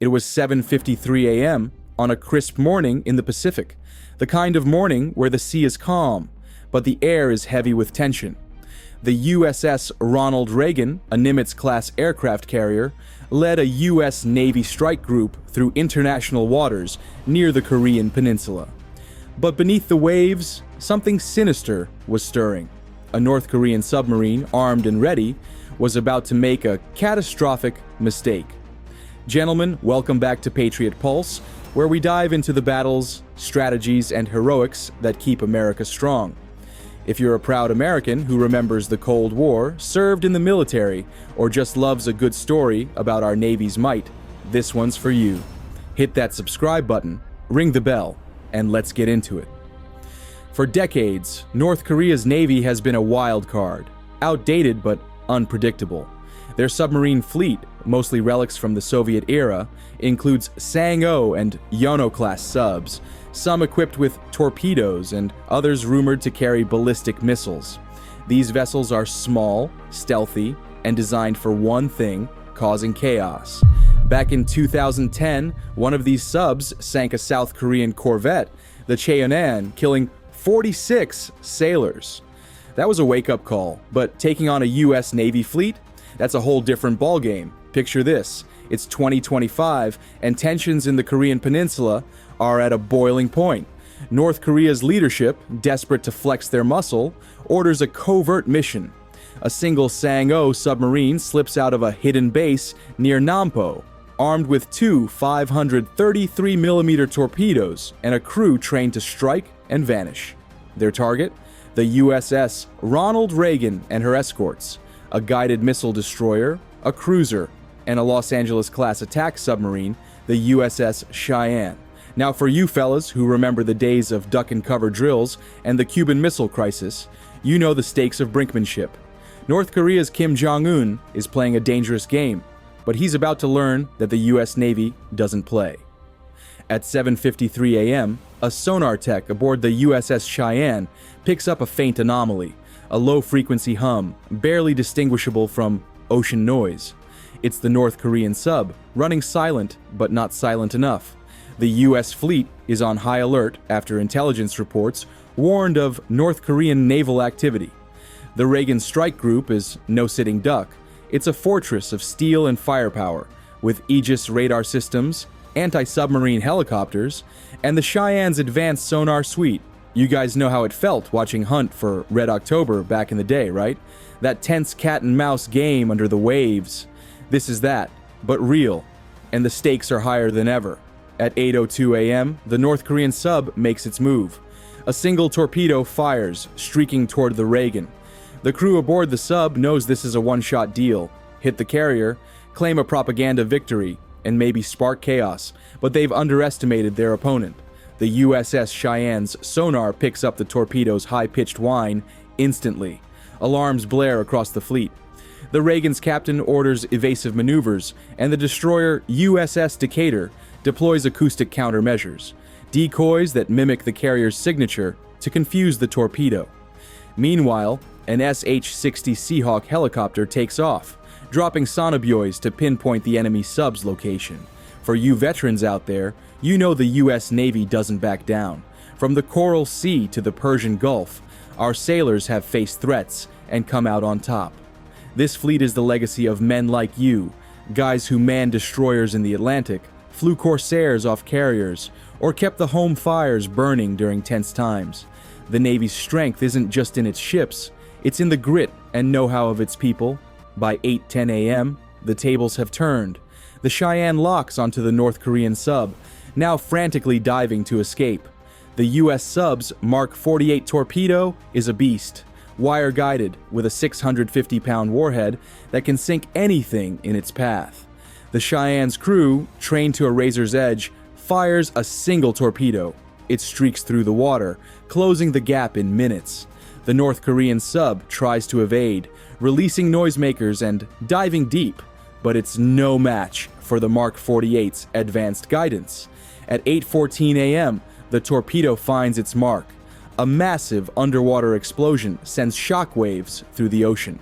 It was 7:53 a.m. on a crisp morning in the Pacific, the kind of morning where the sea is calm, but the air is heavy with tension. The USS Ronald Reagan, a Nimitz-class aircraft carrier, led a U.S. Navy strike group through international waters near the Korean peninsula. But beneath the waves, something sinister was stirring. A North Korean submarine, armed and ready, was about to make a catastrophic mistake. Gentlemen, welcome back to Patriot Pulse, where we dive into the battles, strategies, and heroics that keep America strong. If you're a proud American who remembers the Cold War, served in the military, or just loves a good story about our Navy's might, this one's for you. Hit that subscribe button, ring the bell, and let's get into it. For decades, North Korea's Navy has been a wild card, outdated but unpredictable. Their submarine fleet, mostly relics from the Soviet era, includes Sang-O and Yono-class subs, some equipped with torpedoes and others rumored to carry ballistic missiles. These vessels are small, stealthy, and designed for one thing: causing chaos. Back in 2010, one of these subs sank a South Korean corvette, the Cheyenne, killing 46 sailors. That was a wake-up call, but taking on a U.S. Navy fleet? That's a whole different ballgame. Picture this: it's 2025, and tensions in the Korean peninsula are at a boiling point. North Korea's leadership, desperate to flex their muscle, orders a covert mission. A single Sang-O submarine slips out of a hidden base near Nampo, armed with two 533mm torpedoes and a crew trained to strike and vanish. Their target? The USS Ronald Reagan and her escorts, a guided missile destroyer, a cruiser, and a Los Angeles-class attack submarine, the USS Cheyenne. Now for you fellas who remember the days of duck-and-cover drills and the Cuban Missile Crisis, you know the stakes of brinkmanship. North Korea's Kim Jong Un is playing a dangerous game, but he's about to learn that the US Navy doesn't play. At 7:53 a.m., a sonar tech aboard the USS Cheyenne picks up a faint anomaly, a low-frequency hum, barely distinguishable from ocean noise. It's the North Korean sub, running silent, but not silent enough. The U.S. fleet is on high alert after intelligence reports warned of North Korean naval activity. The Reagan strike group is no sitting duck. It's a fortress of steel and firepower, with Aegis radar systems, anti-submarine helicopters, and the Cheyenne's advanced sonar suite. You guys know how it felt watching Hunt for Red October back in the day, right? That tense cat-and-mouse game under the waves. This is that, but real, and the stakes are higher than ever. At 8:02 a.m., the North Korean sub makes its move. A single torpedo fires, streaking toward the Reagan. The crew aboard the sub knows this is a one-shot deal. Hit the carrier, claim a propaganda victory, and maybe spark chaos, but they've underestimated their opponent. The USS Cheyenne's sonar picks up the torpedo's high-pitched whine instantly. Alarms blare across the fleet. The Reagan's captain orders evasive maneuvers, and the destroyer USS Decatur deploys acoustic countermeasures, decoys that mimic the carrier's signature to confuse the torpedo. Meanwhile, an SH-60 Seahawk helicopter takes off, dropping sonobuoys to pinpoint the enemy sub's location. For you veterans out there, you know the U.S. Navy doesn't back down. From the Coral Sea to the Persian Gulf, our sailors have faced threats and come out on top. This fleet is the legacy of men like you, guys who manned destroyers in the Atlantic, flew Corsairs off carriers, or kept the home fires burning during tense times. The Navy's strength isn't just in its ships, it's in the grit and know-how of its people. By 8:10 a.m., the tables have turned. The Cheyenne locks onto the North Korean sub, now frantically diving to escape. The U.S. sub's Mark 48 torpedo is a beast, wire-guided with a 650-pound warhead that can sink anything in its path. The Cheyenne's crew, trained to a razor's edge, fires a single torpedo. It streaks through the water, closing the gap in minutes. The North Korean sub tries to evade, releasing noisemakers and diving deep, but it's no match for the Mark 48's advanced guidance. At 8:14 a.m., the torpedo finds its mark. A massive underwater explosion sends shockwaves through the ocean.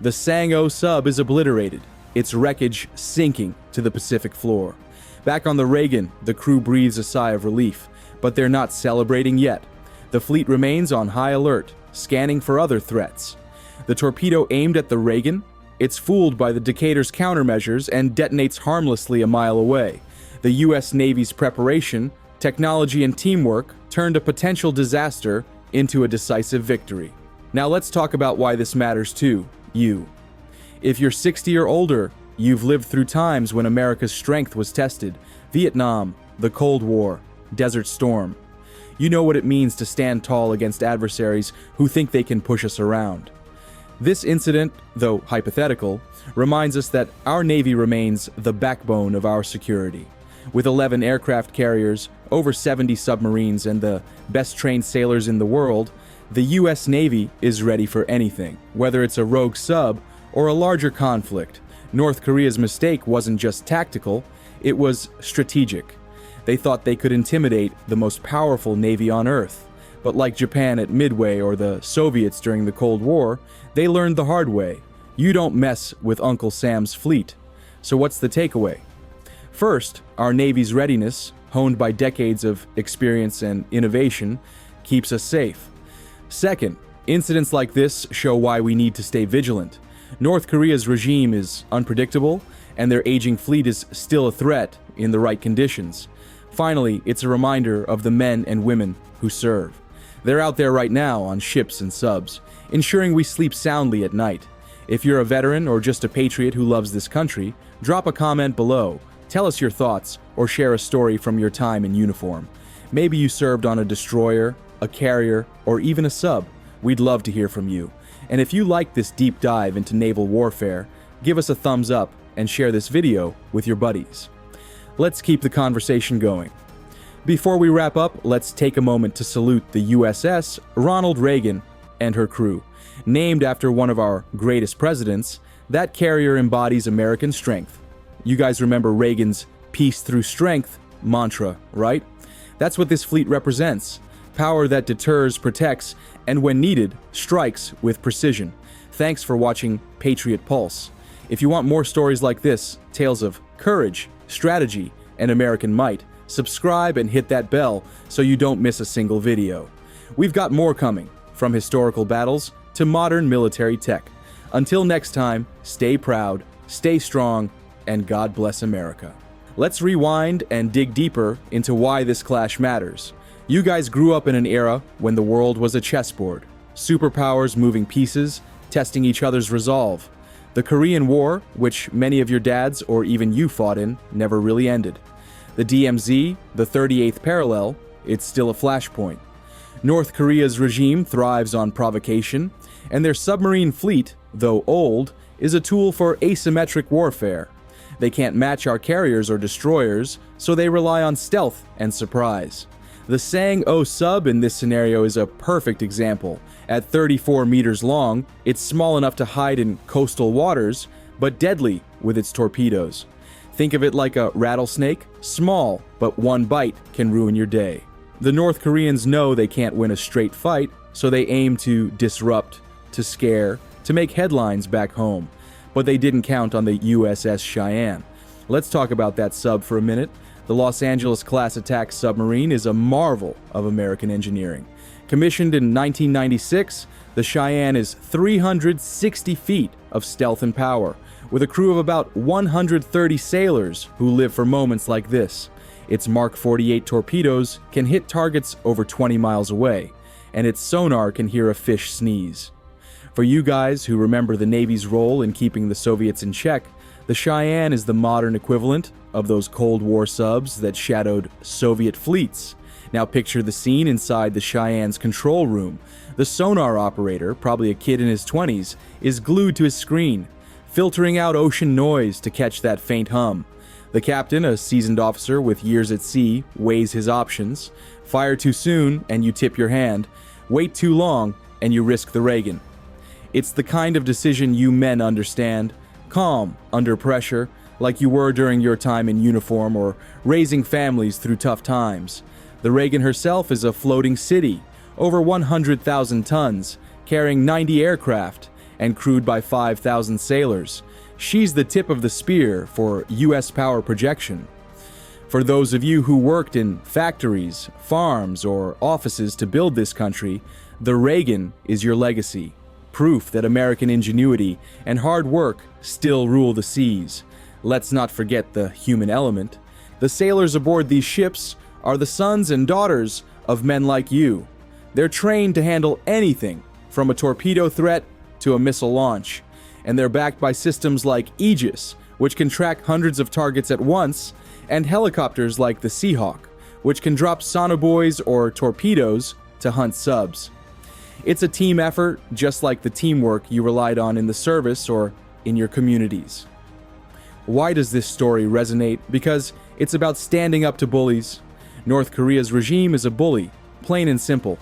The Sang-O sub is obliterated, its wreckage sinking to to the Pacific floor. Back on the Reagan, the crew breathes a sigh of relief, but they're not celebrating yet. The fleet remains on high alert, scanning for other threats. The torpedo aimed at the Reagan, it's fooled by the Decatur's countermeasures and detonates harmlessly a mile away. The U.S. Navy's preparation, technology, and teamwork turned a potential disaster into a decisive victory. Now let's talk about why this matters to you. If you're 60 or older, you've lived through times when America's strength was tested. Vietnam, the Cold War, Desert Storm. You know what it means to stand tall against adversaries who think they can push us around. This incident, though hypothetical, reminds us that our Navy remains the backbone of our security. With 11 aircraft carriers, over 70 submarines, and the best-trained sailors in the world, the U.S. Navy is ready for anything. Whether it's a rogue sub or a larger conflict, North Korea's mistake wasn't just tactical, it was strategic. They thought they could intimidate the most powerful Navy on Earth. But like Japan at Midway or the Soviets during the Cold War, they learned the hard way. You don't mess with Uncle Sam's fleet. So what's the takeaway? First, our Navy's readiness, honed by decades of experience and innovation, keeps us safe. Second, incidents like this show why we need to stay vigilant. North Korea's regime is unpredictable, and their aging fleet is still a threat in the right conditions. Finally, it's a reminder of the men and women who serve. They're out there right now on ships and subs, ensuring we sleep soundly at night. If you're a veteran or just a patriot who loves this country, drop a comment below. Tell us your thoughts or share a story from your time in uniform. Maybe you served on a destroyer, a carrier, or even a sub. We'd love to hear from you. And if you like this deep dive into naval warfare, give us a thumbs up and share this video with your buddies. Let's keep the conversation going. Before we wrap up, let's take a moment to salute the USS Ronald Reagan and her crew. Named after one of our greatest presidents, that carrier embodies American strength. You guys remember Reagan's peace through strength mantra, right? That's what this fleet represents. Power that deters, protects, and when needed, strikes with precision. Thanks for watching Patriot Pulse. If you want more stories like this, tales of courage, strategy, and American might, subscribe and hit that bell so you don't miss a single video. We've got more coming, from historical battles to modern military tech. Until next time, stay proud, stay strong, and God bless America. Let's rewind and dig deeper into why this clash matters. You guys grew up in an era when the world was a chessboard. Superpowers moving pieces, testing each other's resolve. The Korean War, which many of your dads or even you fought in, never really ended. The DMZ, the 38th parallel, it's still a flashpoint. North Korea's regime thrives on provocation, and their submarine fleet, though old, is a tool for asymmetric warfare. They can't match our carriers or destroyers, so they rely on stealth and surprise. The Sang-O sub in this scenario is a perfect example. At 34 meters long, it's small enough to hide in coastal waters, but deadly with its torpedoes. Think of it like a rattlesnake, small, but one bite can ruin your day. The North Koreans know they can't win a straight fight, so they aim to disrupt, to scare, to make headlines back home. But they didn't count on the USS Cheyenne. Let's talk about that sub for a minute. The Los Angeles-class attack submarine is a marvel of American engineering. Commissioned in 1996, the Cheyenne is 360 feet of stealth and power, with a crew of about 130 sailors who live for moments like this. Its Mark 48 torpedoes can hit targets over 20 miles away, and its sonar can hear a fish sneeze. For you guys who remember the Navy's role in keeping the Soviets in check, the Cheyenne is the modern equivalent of those Cold War subs that shadowed Soviet fleets. Now picture the scene inside the Cheyenne's control room. The sonar operator, probably a kid in his 20s, is glued to his screen, filtering out ocean noise to catch that faint hum. The captain, a seasoned officer with years at sea, weighs his options. Fire too soon and you tip your hand. Wait too long and you risk the Reagan. It's the kind of decision you men understand. Calm under pressure, like you were during your time in uniform or raising families through tough times. The Reagan herself is a floating city, over 100,000 tons, carrying 90 aircraft, and crewed by 5,000 sailors. She's the tip of the spear for U.S. power projection. For those of you who worked in factories, farms, or offices to build this country, the Reagan is your legacy, proof that American ingenuity and hard work still rule the seas. Let's not forget the human element. The sailors aboard these ships are the sons and daughters of men like you. They're trained to handle anything, from a torpedo threat to a missile launch. And they're backed by systems like Aegis, which can track hundreds of targets at once, and helicopters like the Seahawk, which can drop sonobuoys or torpedoes to hunt subs. It's a team effort, just like the teamwork you relied on in the service or in your communities. Why does this story resonate? Because it's about standing up to bullies. North Korea's regime is a bully, plain and simple.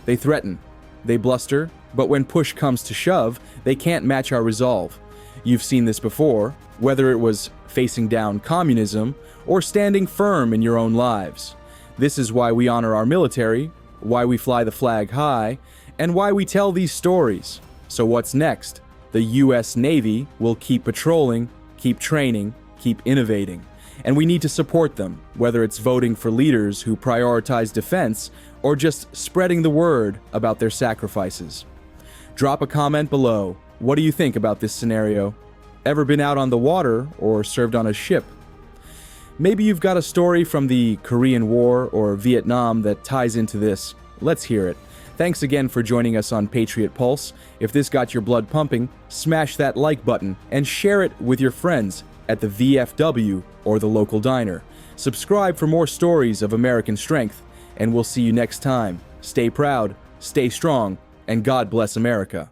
They threaten, they bluster, but when push comes to shove, they can't match our resolve. You've seen this before, whether it was facing down communism or standing firm in your own lives. This is why we honor our military, why we fly the flag high, and why we tell these stories. So what's next? The U.S. Navy will keep patrolling, keep training, keep innovating. And we need to support them, whether it's voting for leaders who prioritize defense or just spreading the word about their sacrifices. Drop a comment below. What do you think about this scenario? Ever been out on the water or served on a ship? Maybe you've got a story from the Korean War or Vietnam that ties into this. Let's hear it. Thanks again for joining us on Patriot Pulse. If this got your blood pumping, smash that like button and share it with your friends at the VFW or the local diner. Subscribe for more stories of American strength, and we'll see you next time. Stay proud, stay strong, and God bless America.